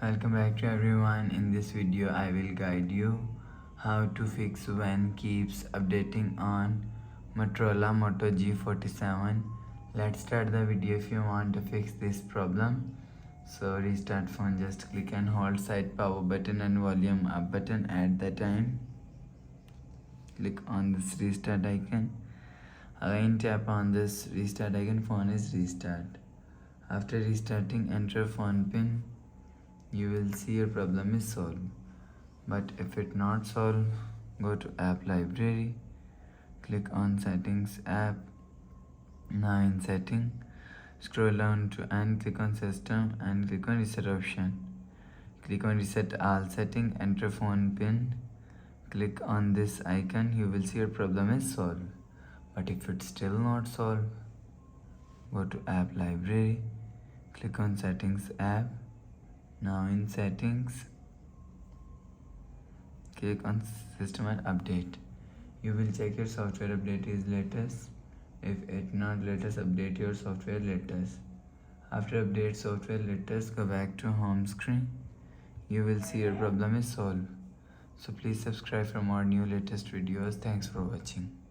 Welcome back to everyone. In this video I will guide you how to fix when keeps updating on Motorola Moto G37. Let's start the video. If you want to fix this problem, so restart phone, just click and hold side power button and volume up button at the time. Click on this restart icon. Again tap on this restart icon. Phone is restart. After restarting, enter phone pin. You will see your problem is solved. But if it not solved, go to app library, click on settings app. Now in setting, scroll down to and click on system and click on reset option. Click on reset all setting, enter phone pin, click on this icon. You will see your problem is solved. But if it's still not solved, go to app library, click on settings app. Now in settings, click on system and update. You will check your software update is latest. If it not latest, update your software latest. After update software latest, go back to home screen. You will see your problem is solved. So please subscribe for more new latest videos. Thanks for watching.